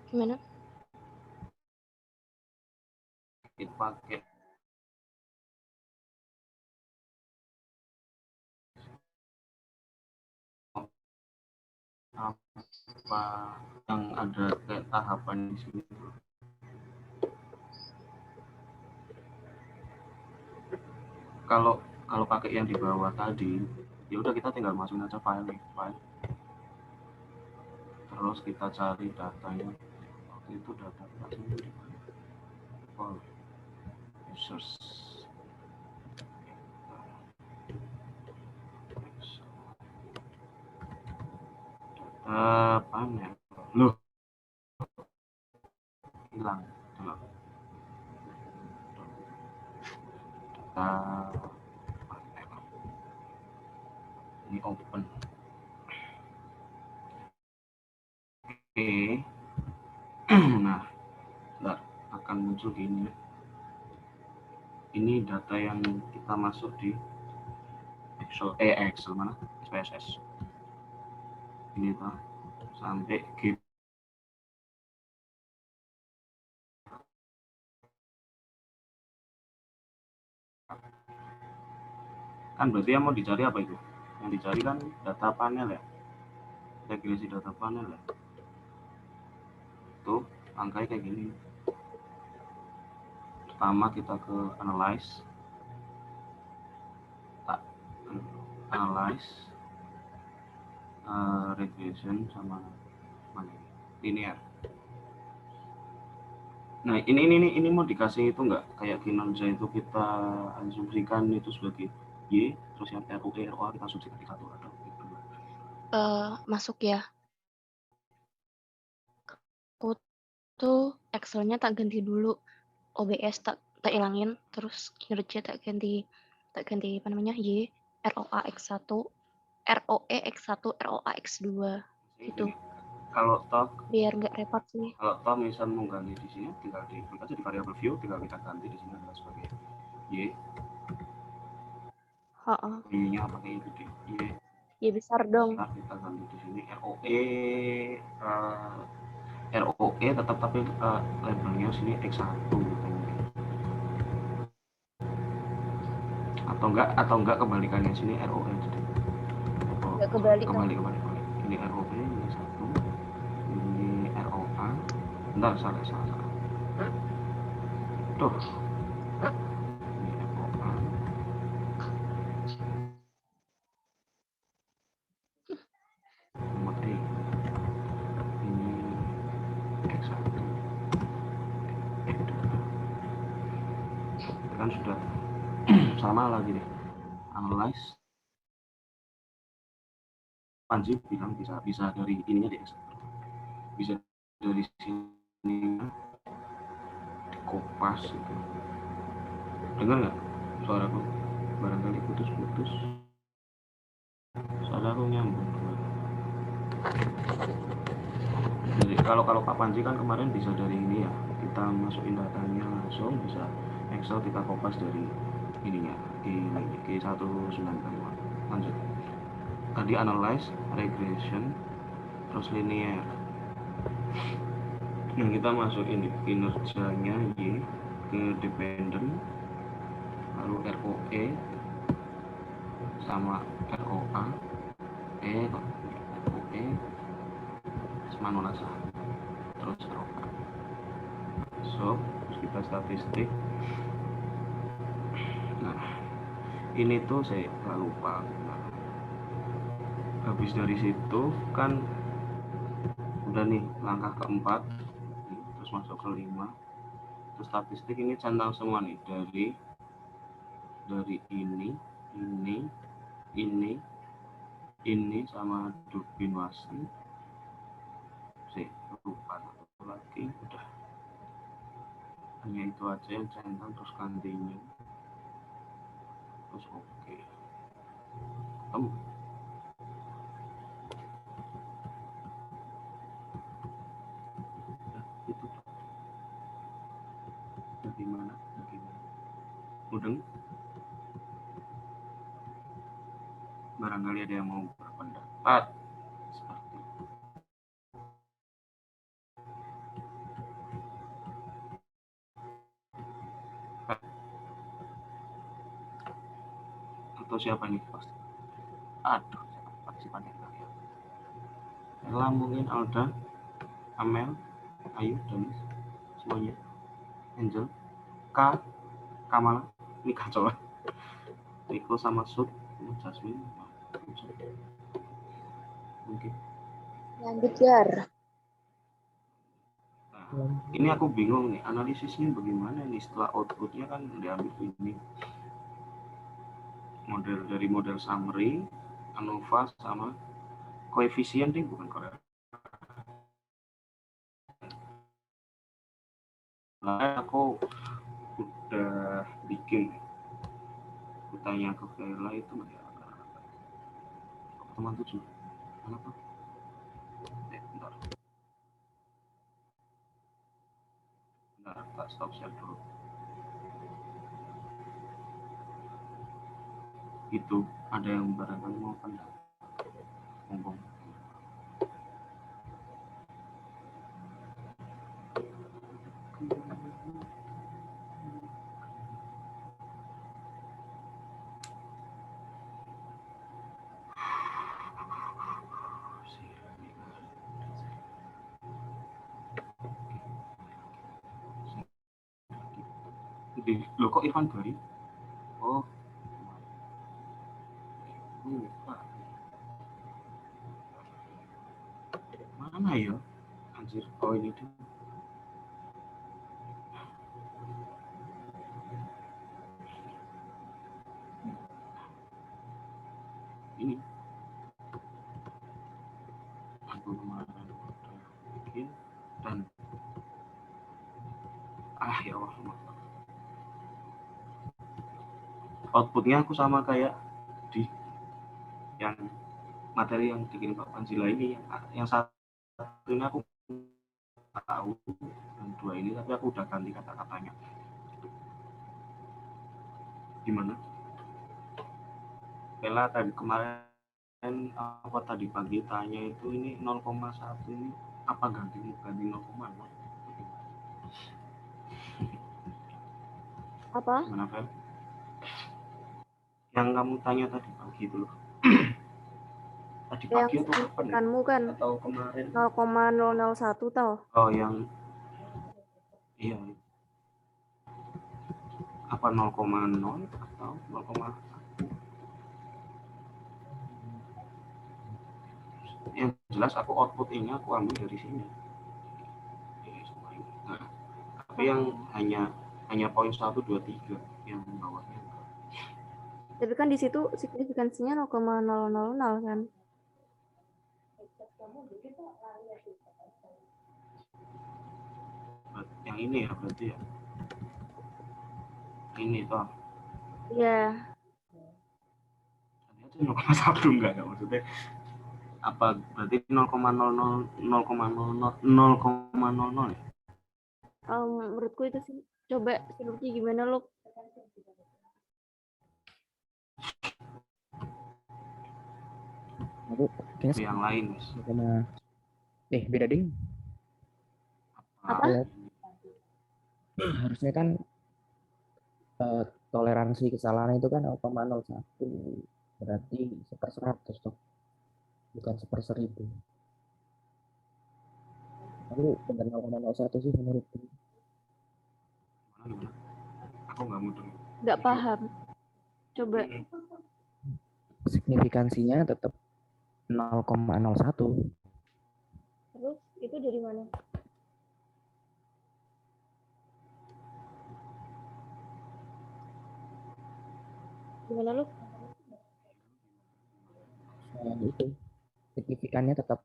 Gimana? Kita pakai apa yang ada kayak tahapan di sini. Kalau pakai yang di bawah tadi, ya udah kita tinggal masukin aja file, terus kita cari datanya. Waktu itu data di mana? Users. Panel. Loh, hilang. Data panel. Ini open. Oke. Nah, akan muncul gini. Ini data yang kita masuk di Excel mana? SPSS. Ini tuh sampai G. Kan berarti yang mau dicari apa itu? Yang dicari kan data panel ya. Regresi data panel ya. Tuh, angkanya kayak gini. Pertama kita ke analyze. Analyze regression sama mana? Linear. Nah, ini mau dikasih itu enggak? Kayak kinerja itu kita asumsikan itu sebagai Y, terus yang ROE, ROA kita asumsikan di 1 atau gitu. Masuk ya. Aku tuh Excel-nya tak ganti dulu. OBS tak ilangin, terus kinerja tak ganti apa namanya? Y, ROA X1, ROE X1, ROA X2 gitu. Kalau toh Biar nggak repot sih. Kalau toh misal mau ganti di sini, tinggal diklik aja di variable view, tinggal kita ganti di sini adalah sebagai Y. Y-nya pakai itu di Y. Y besar dong. Ntar kita ganti di sini ROE. ROE tetap tapi labelnya sini X1 gitu. Atau enggak kebalikannya sini ROE jadi. Nggak kebalik. Kebalik. Ini ROE, ini 1. Ini ROA. Bentar, salah. Tuh. Ini ROA. Nomor E. Ini X1. Kan sudah sama lagi deh. Analyze. Panji bilang bisa dari ininya deh, bisa dari sini kopas gitu. Dengar nggak suaraku? Barangkali putus-putus. Suaraku nyambung. Jadi kalau Pak Panji kan kemarin bisa dari ini ya, kita masukin datanya langsung, bisa Excel kita kopas dari ininya G195. Lanjut. Tadi analyze, regression, terus linear. Nah, kita masukin kinerjanya Y ke dependent, lalu ROE sama ROA, ROE sama rasa, terus ROA. So, terus kita statistik. Nah, ini tuh saya lupa. Nah, habis dari situ kan udah nih langkah keempat, terus masuk ke 5. Terus statistik ini centang semua nih dari ini sama Dubin Wasi. Saya lupa satu lagi, udah hanya itu aja yang centang, terus continue, terus oke. Itu bagaimana mudeng. Barangkali ada yang mau berpendapat seperti itu. siapa nih pasti? Aduh, partisipan yang terakhir. Ella mungkin Alda, Amel, Ayu, Danis, semuanya. Angel, K, Kamala, ini kacau lah. Rico sama Sud, Jasmine, mungkin. Lanjut Jar. Nah, ini aku bingung nih, analisisnya bagaimana nih setelah outputnya kan diambil ini model summary, ANOVA sama koefisien nih bukan korelasi. Nah, aku udah bikin tanya ke Vela itu teman 7 kenapa? Bentar, tak stop share dulu. Itu ada yang barangkali mau pandang ngomong. Loh kok Irfan Gari? Oh, lupa. Mana ya? Anjir, oh ini tuh. Ini. Aku kemarin bikin dan ya Allah. Outputnya aku sama kayak di yang materi yang dikirim Pak Panjila ini yang satunya aku tahu yang dua ini tapi aku udah ganti kata-katanya. Gimana? Bella tadi kemarin apa tadi pagi tanya itu ini 0,1 ini apa ganti 0,0? Apa? Gimana, Fel? Yang kamu tanya tadi pagi itu loh. Tadi pagi atau kapan ya? Kan Atau kemarin? 0,001 tau. Oh, yang iya. Apa 0,0 atau 0, yang jelas aku output ini aku ambil dari sini. Nah, tapi yang hanya poin 1, 2, 3 yang bawahnya. Tapi kan di situ signifikansinya 0,000 kan. Yang ini ya berarti ya. Ini toh. Iya. Itu 0,1 enggak maksudnya. Apa berarti 0,00 ya? Menurutku itu sih. Coba solusi gimana lo? Aku kayaknya yang lain sama beda ding. Apa? Harusnya kan toleransi kesalahan itu kan 0,01 berarti 1/100 tuh, bukan 1/1000. Tapi benar 0,01 sih menurutku. Aku nggak mudah. Nggak paham. Coba. Signifikansinya tetap 0,01. Terus itu dari mana? Gimana lu? Itu signifikannya tetap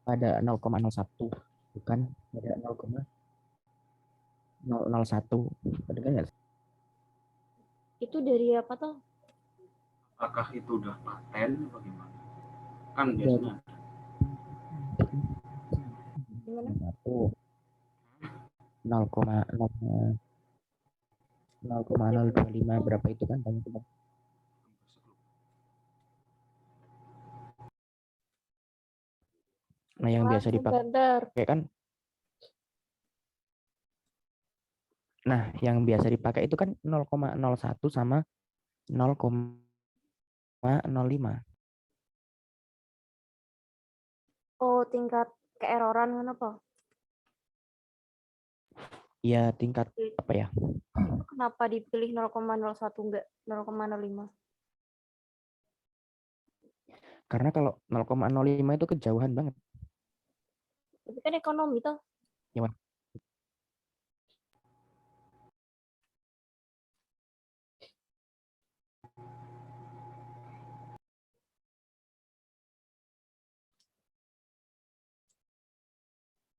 pada 0,01 bukan pada 0,001. Benar nggak? Itu dari apa tuh? Apakah itu udah paten atau gimana? Kan biasanya Gimana? 0,025 berapa itu kan banyak banget. Nah, yang biasa dipakai kan. Nah, yang biasa dipakai itu kan 0,01 sama 0,05. Oh, tingkat keeroran ngono apa? Ya tingkat apa ya? Itu kenapa dipilih 0,01 enggak 0,05? Karena kalau 0,05 itu kejauhan banget. Itu kan ekonomi toh. Gimana?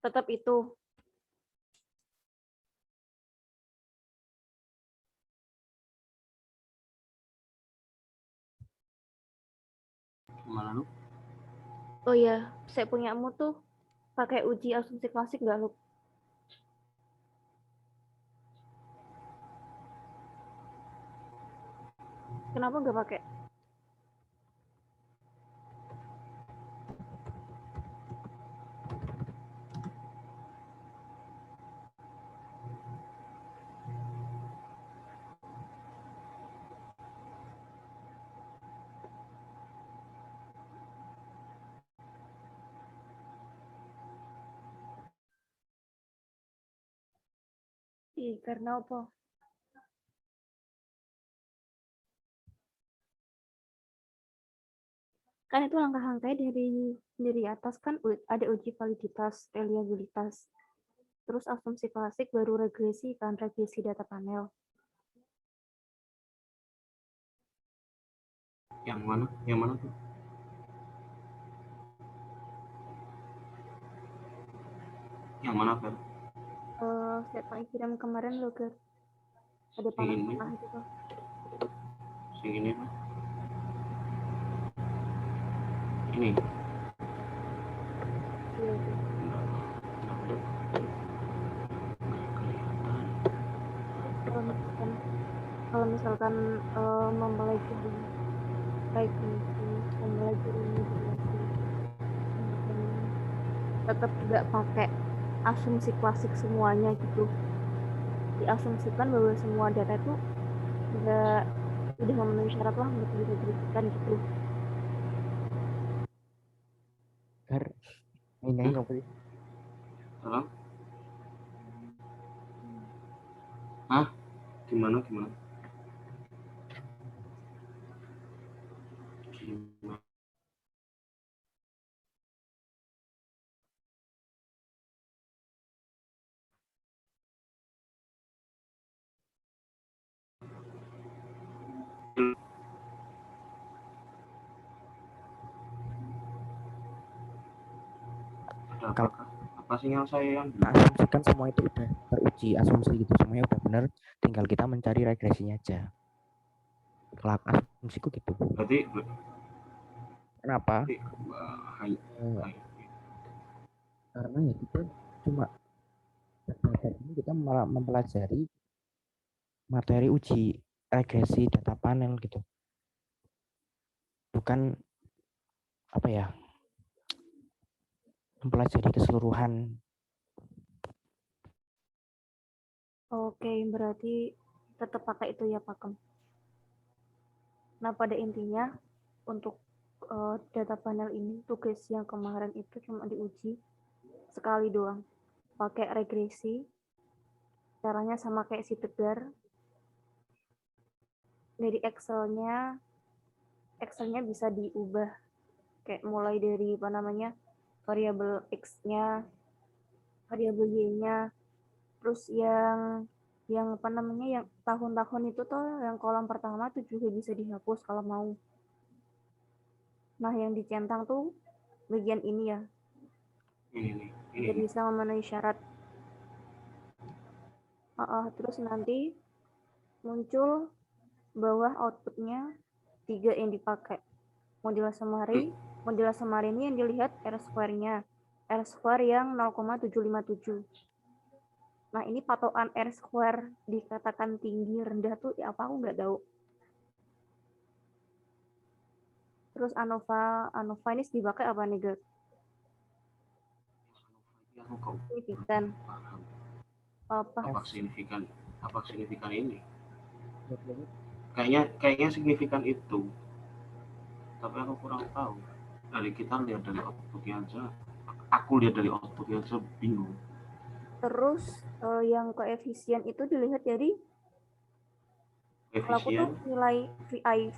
Tetap itu. Gimana lu? Oh iya, saya punyamu tuh pakai uji asumsi klasik nggak lu? Kenapa nggak pakai? Ih, karena apa? Kan itu langkah-langkahnya dari atas kan ada uji validitas, reliabilitas. Terus asumsi klasik baru regresi kan, regresi data panel. Yang mana? Yang mana tuh? Yang mana, Fer? Saya paling kirim kemarin lo ke ada Yang ini? panah-panah gitu. Yang ini, Pak? Ini? Iya itu. Enggak. Enggak ada. Nggak kelihatan. Kalau misalkan mempelajari mempelajari migrasi, tetap nggak pakai asumsi klasik semuanya gitu. Diasumsikan bahwa semua data itu nggak udah memenuhi syarat lah untuk diregresikan gitu. Ini apa sih? Salah? Hah? Gimana? Gimana? Gimana? Ada Kalau apakah? Apa sinyal saya yang kita asumsikan semua itu udah teruji asumsi gitu, semuanya udah benar, tinggal kita mencari regresinya aja. Kalau asumsiku gitu. berarti Kenapa? hai, Eh, hai. karena ya kita cuma belajar ini, kita malah mempelajari materi uji regresi data panel gitu, bukan apa ya, mempelajari keseluruhan. Oke, berarti tetap pakai itu ya pakem. Nah pada intinya untuk data panel ini tugas yang kemarin itu cuma diuji sekali doang, pakai regresi, caranya sama kayak si Tegar. Dari Excelnya bisa diubah kayak mulai dari apa namanya variabel X-nya, variabel Y-nya, terus yang apa namanya yang tahun-tahun itu tuh yang kolom pertama tuh juga bisa dihapus kalau mau. Nah yang dicentang tuh bagian ini ya, Ini biar bisa memenuhi syarat. Terus nanti muncul bawah outputnya 3 yang dipakai. Modulus summary ini yang dilihat R-square-nya. R-square yang 0,757. Nah ini patokan R-square dikatakan tinggi rendah tuh ya apa aku nggak tahu. Terus ANOVA ini dipakai apa nih guys? Signifikan apa? Apa signifikan ini? Kayaknya signifikan itu, tapi aku kurang tahu. Kita lihat dari outputnya aja, aku lihat dari outputnya aja bingung. Terus yang koefisien itu dilihat dari kalau aku tuh nilai VIF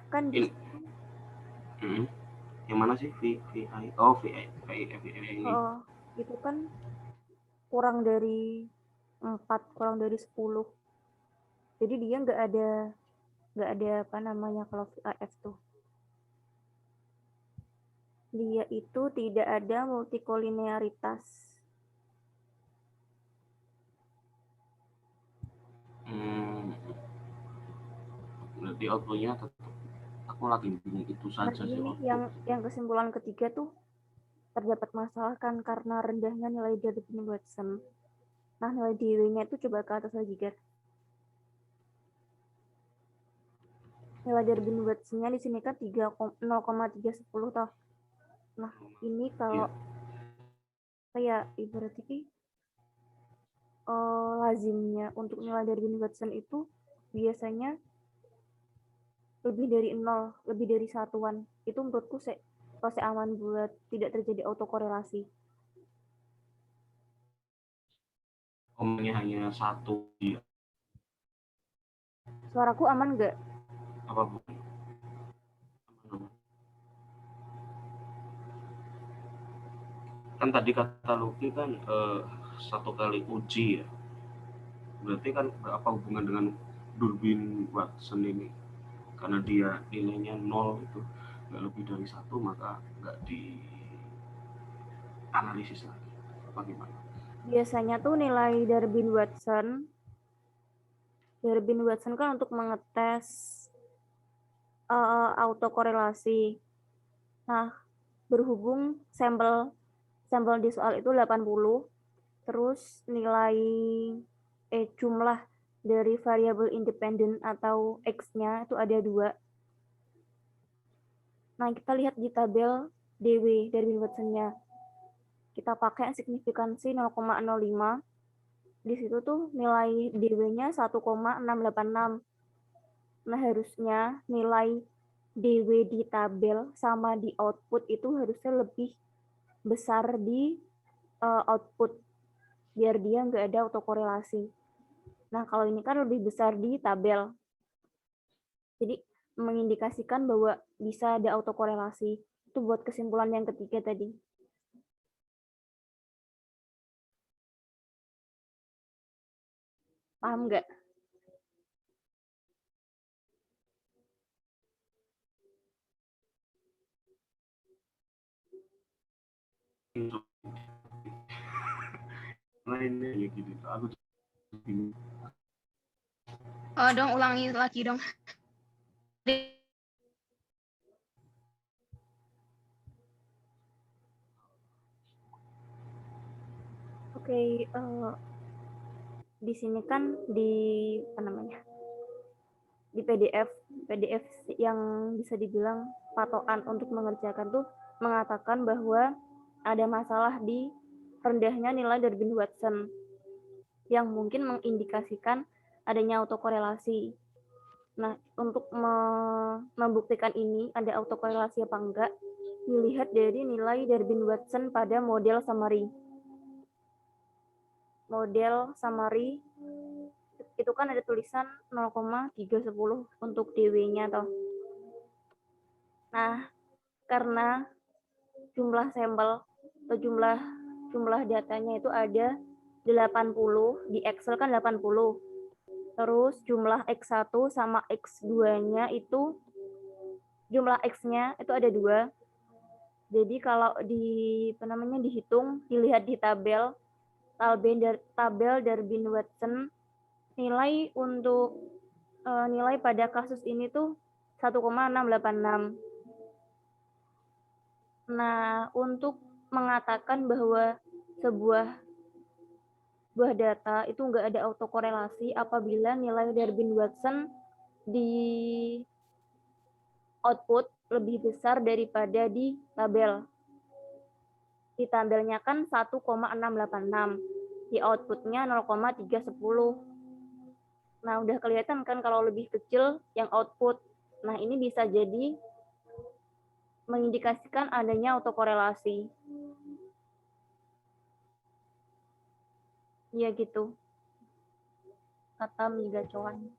kan di yang mana sih VI? Oh, VIF ini. Itu kan kurang dari 4, kurang dari 10. Jadi dia nggak ada apa namanya kalau VIF tuh. Dia itu tidak ada multikolinearitas. Berarti outputnya tetap aku lagi bingung itu saja sih. Yang kesimpulan ketiga tuh terdapat masalah kan karena rendahnya nilai Durbin-Watson. Nah, nilai DW-nya itu coba ke atas lagi, guys. Nilai Durbin-Watson-nya di sini kan 0,310 toh. Nah, ini kalau kayak ibaratnya lazimnya untuk nilai Durbin-Watson itu biasanya lebih dari 0, lebih dari satuan. Itu menurutku masih aman buat tidak terjadi autokorelasi. Omnya hanya 1 dia. Suaraku aman nggak? Apa bu? Kan tadi kata Luki kan 1 kali uji ya. Berarti kan apa hubungan dengan Durbin-Watson ini? Karena dia nilainya 0 itu nggak lebih dari 1, maka nggak dianalisis lagi. Bagaimana? Biasanya tuh nilai Durbin-Watson kan untuk mengetes autokorelasi. Nah, berhubung sampel di soal itu 80, terus nilai jumlah dari variabel independen atau X-nya itu ada 2. Nah, kita lihat di tabel DW Durbin-Watson-nya. Kita pakai signifikansi 0,05. Di situ tuh nilai DW-nya 1,686. Nah, harusnya nilai DW di tabel sama di output itu harusnya lebih besar di output, biar dia nggak ada autokorelasi. Nah, kalau ini kan lebih besar di tabel. Jadi, mengindikasikan bahwa bisa ada autokorelasi. Itu buat kesimpulan yang ketiga tadi. Paham nggak? Nah ini gitu, aku bingung. Dong ulangi lagi dong. Oke, di sini kan di apa namanya? Di PDF yang bisa dibilang patokan untuk mengerjakan tuh mengatakan bahwa ada masalah di rendahnya nilai Durbin-Watson yang mungkin mengindikasikan adanya autokorelasi. Nah, untuk membuktikan ini ada autokorelasi apa enggak, dilihat dari nilai Durbin-Watson pada model summary. Model summary itu kan ada tulisan 0,310 untuk DW-nya toh. Nah, karena jumlah sampel atau jumlah datanya itu ada 80, di Excel kan 80. Terus jumlah X1 sama X2-nya itu jumlah X-nya itu ada 2. Jadi kalau dihitung, dilihat di tabel Durbin-Watson, nilai untuk nilai pada kasus ini tuh 1,686. Nah, untuk mengatakan bahwa sebuah data itu nggak ada autokorelasi apabila nilai Durbin-Watson di output lebih besar daripada di tabel. Di tabelnya kan 1,686, di outputnya 0,310. Nah, udah kelihatan kan kalau lebih kecil yang output. Nah, ini bisa jadi mengindikasikan adanya autokorelasi. Iya gitu, kata Migacoan.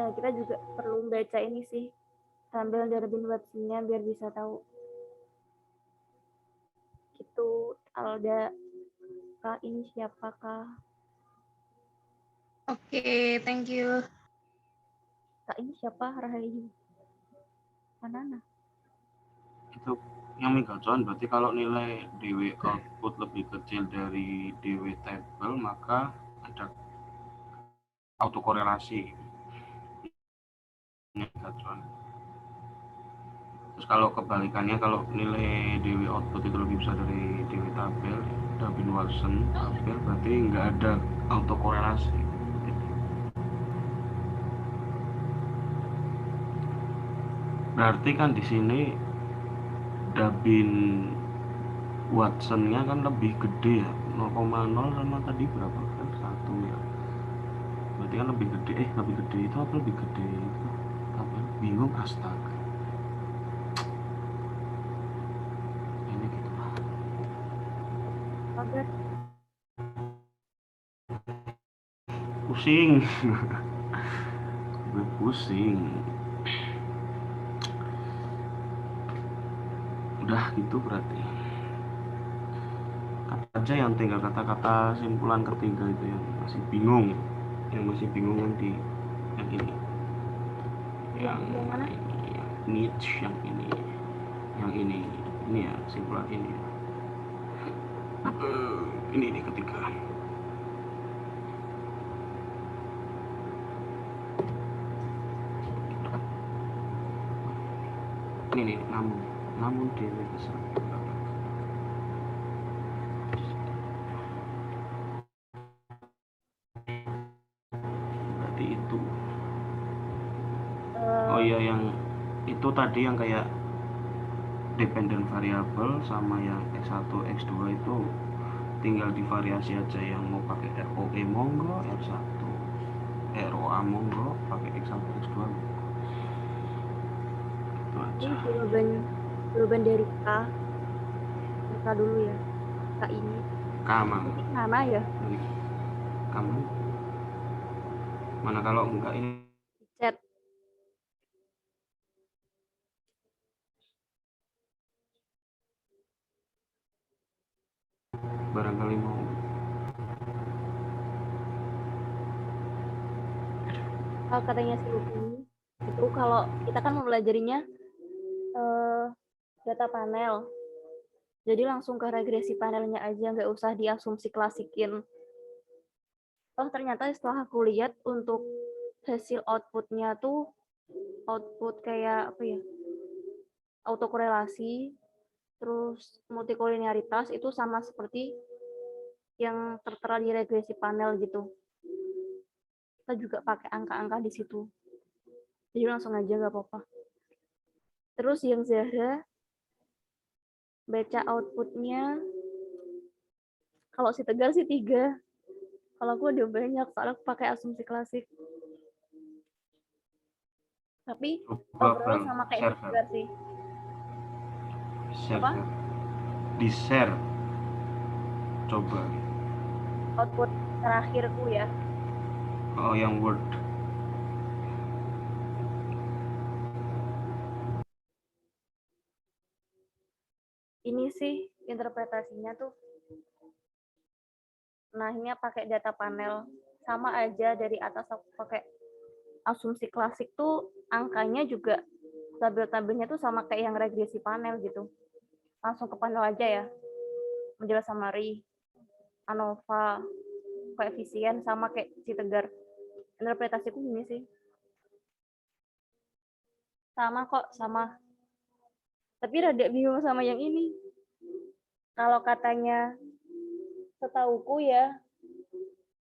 Kita juga perlu baca ini sih, tabel Darwin-Watsonnya biar bisa tahu. Gitu, Alda. Kak, ini siapakah? Oke, thank you. Kak, ini siapa? Rahayu. Mana? Itu yang Migacoan berarti kalau nilai DW output lebih kecil dari DW tabel maka ada autokorelasi. Migacoan. Terus kalau kebalikannya, kalau nilai DW output itu lebih besar dari DW tabel, Darwin-Watson tabel, berarti nggak ada autokorelasi. Berarti kan di sini Darwin-Watsonnya kan lebih gede ya, 0,0 sama tadi berapa kan 1 ya. Berarti kan lebih gede, lebih gede itu apa lebih gede itu? Apa? Bingung astaga. Ini gitu lah. Sabar. Pusing. Gue pusing. Udah gitu berarti. Kata aja yang tinggal kata-kata simpulan ketiga itu yang masih bingung. Yang masih bingung nanti yang ini. Yang mana? ini, yang niche, yang ini. Yang ini. Ini ya simpulan ini. Ini ketiga. Ini namun dewe besar. Berarti itu. Oh iya, yang itu tadi yang kayak dependent variable sama yang X1, X2 itu tinggal divariasi aja, yang mau pakai ROE monggo, R1 ROA monggo, pakai X1, X2 itu aja. Ini jawaban dari K. K dulu ya. K ini. Kama. Mana ya? Kamu. Mana kalau enggak ini Chat. barangkali mau. Kalau katanya si Lutfi itu kalau kita kan mempelajarinya data panel. Jadi langsung ke regresi panelnya aja, nggak usah diasumsi klasikin. Oh, ternyata setelah aku lihat untuk hasil outputnya tuh output kayak apa ya? Autokorelasi, terus multikolinearitas itu sama seperti yang tertera di regresi panel gitu. Kita juga pakai angka-angka di situ. Jadi langsung aja nggak apa-apa. Terus yang Zahra baca outputnya, kalau si Tegar sih 3. Kalau aku udah banyak, soalnya aku pakai asumsi klasik. Tapi overall sama kayak si Tegar sih. Share. Apa? Di share. Coba. Output terakhirku ya. Oh, yang Word. Ini sih interpretasinya tuh. Nah, ini pakai data panel. Sama aja dari atas aku pakai asumsi klasik tuh angkanya juga tabel-tabelnya tuh sama kayak yang regresi panel gitu. Langsung ke panel aja ya. Model summary, ANOVA, koefisien sama kayak si Tegar. Interpretasiku gini sih. Sama kok, sama. Tapi rada bingung sama yang ini. Kalau katanya setauku ya,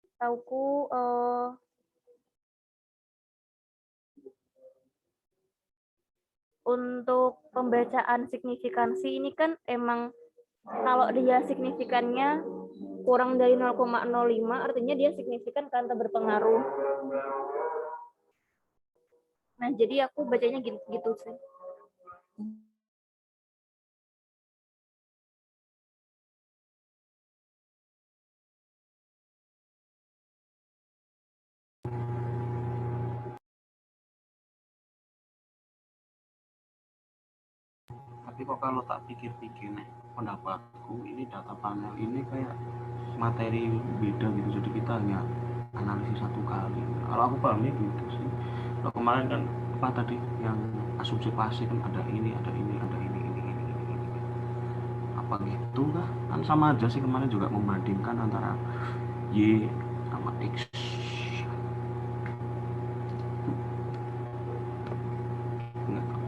setauku untuk pembacaan signifikansi ini kan emang kalau dia signifikannya kurang dari 0,05 artinya dia signifikan kan atau berpengaruh. Nah, jadi aku bacanya gitu sih. Tapi kok kalau tak pikir-pikir nih, pendapatku ini data panel ini kayak materi beda gitu, jadi kita hanya analisis satu kali. Kalau aku pahamnya gitu sih. Kalau kemarin kan apa tadi yang asumsi klasik kan ada ini, ini. Apa gitu kah? Kan sama aja sih, kemarin juga membandingkan antara Y sama X. Nggak tahu.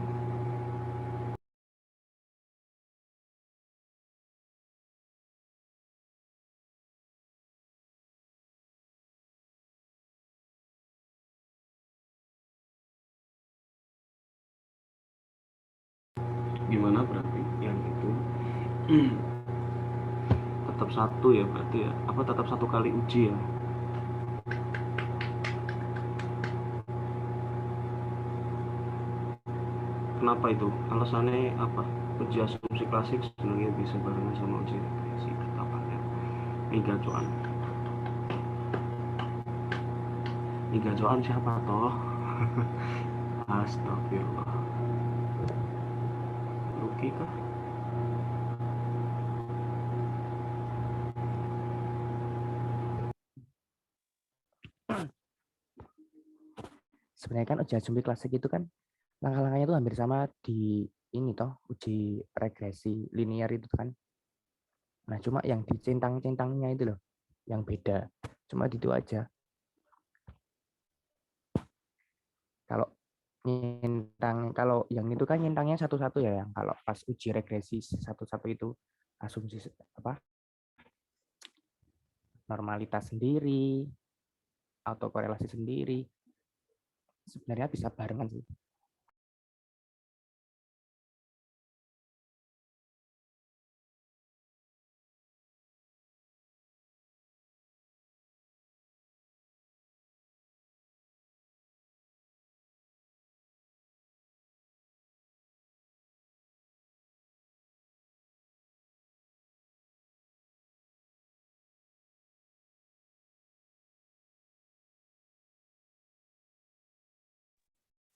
Gimana berarti yang itu tetap satu ya berarti ya, apa tetap satu kali uji ya? Kenapa itu? Alasannya apa? Uji asumsi klasik sebenarnya bisa barengan sama uji regresi ketetapannya. Ini gacoan siapa toh? Astagfirullah. Luki kah? Sebenarnya kan uji asumsi klasik itu kan langkah-langkahnya itu hampir sama di ini toh, uji regresi linear itu kan. Nah, cuma yang di centang-centangnya itu loh yang beda. Cuma itu aja. Kalau yang itu kan nyentangnya satu-satu ya, yang kalau pas uji regresi satu-satu itu asumsi apa? Normalitas sendiri atau korelasi sendiri. Sebenarnya bisa barengan sih.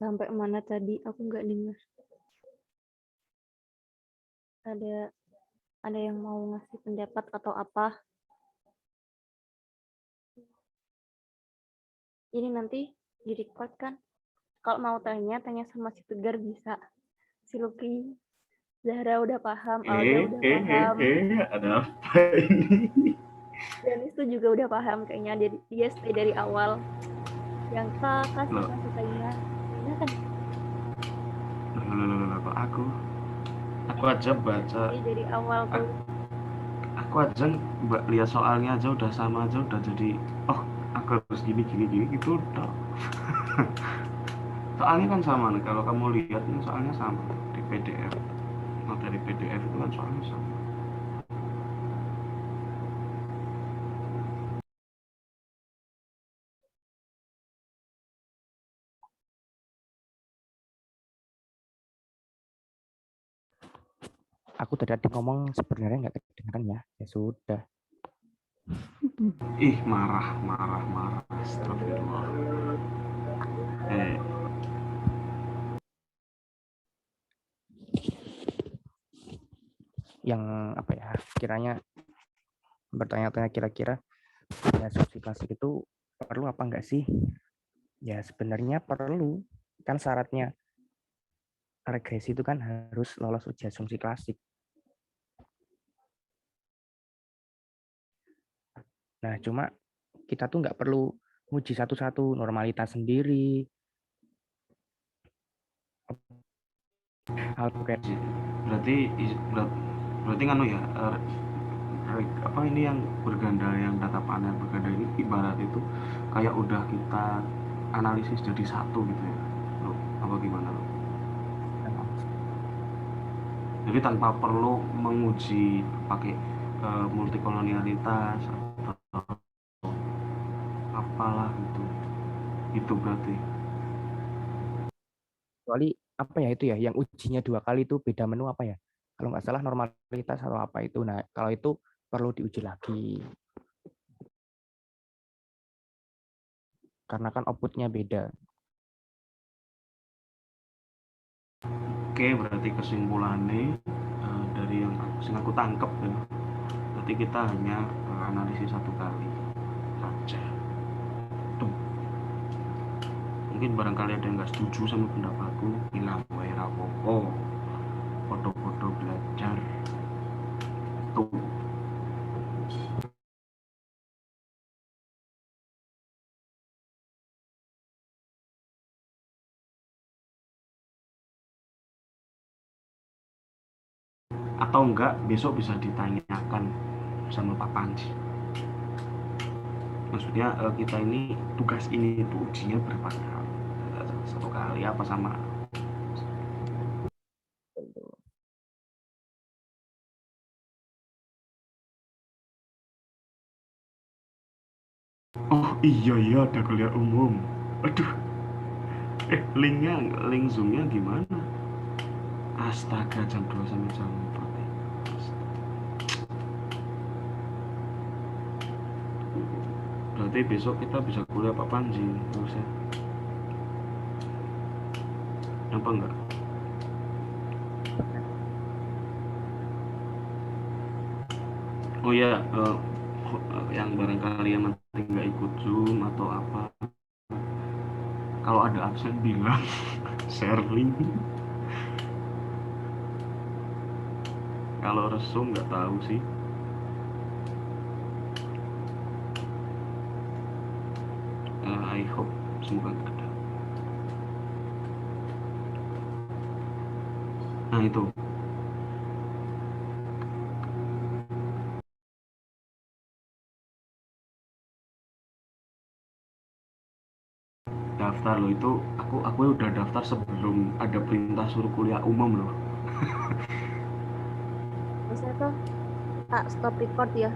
Sampai mana tadi? Aku nggak dengar. Ada yang mau ngasih pendapat atau apa? Ini nanti di record kan? Kalau mau tanya sama si Tegar bisa. Si Lucky, Zahra udah paham, Alda udah paham. Ada apa ini? Dennis tuh juga udah paham kayaknya, dia stay dari awal. Yang kasih tanya. Ini kan Kok aku aja baca dari awal tuh. Aku aja lihat soalnya aja udah sama aja, udah jadi oh aku harus gini gitu udah. Soalnya kan sama nih, kalau kamu lihat ini soalnya sama di PDF. Materi PDF itu kan soalnya sama. Aku tadi ngomong sebenarnya nggak kedengeran ya. Ya sudah. Ih, marah. Astagfirullah. Yang apa ya? Kiranya bertanya-tanya kira-kira ya asumsi klasik itu perlu apa enggak sih? Ya sebenarnya perlu. Kan syaratnya regresi itu kan harus lolos uji asumsi klasik. Nah, cuma kita tuh nggak perlu uji satu-satu, normalitas sendiri. Berarti nganu ya, apa ini yang berganda, yang data panel berganda ini ibarat itu kayak udah kita analisis jadi satu gitu ya, lo apa gimana lo? Jadi tanpa perlu menguji pakai multikolonialitas atau apalah gitu. Itu berarti. Kecuali apa ya itu ya, yang ujinya 2 kali itu beda menu apa ya? Kalau nggak salah normalitas atau apa itu. Nah, kalau itu perlu diuji lagi. Karena kan outputnya beda. Oke, berarti kesimpulannya dari yang aku tangkep ya, berarti kita hanya analisis 1 kali saja. Tuh. Mungkin barangkali ada yang nggak setuju sama pendapatku, bilang wae rapopo, foto-foto belajar. Tuh. Atau enggak besok bisa ditanyakan sama Pak Panji. Maksudnya kita ini tugas ini itu ujinya berapa kali? 1 kali apa sama? Oh iya ada kuliah umum. Aduh. Link Zoom-nya gimana? Astaga, jam 2 sampai jam 4. Berarti besok kita bisa kuliah Pak Panji, harusnya. Apa enggak? Oh ya, yang barangkali yang nanti nggak ikut Zoom atau apa, kalau ada absen bilang share link. Kalau resum nggak tahu sih. I hope semoga nggak ada. Nah itu. Daftar loh itu, aku udah daftar sebelum ada perintah suruh kuliah umum loh. Terus itu tak stop record ya.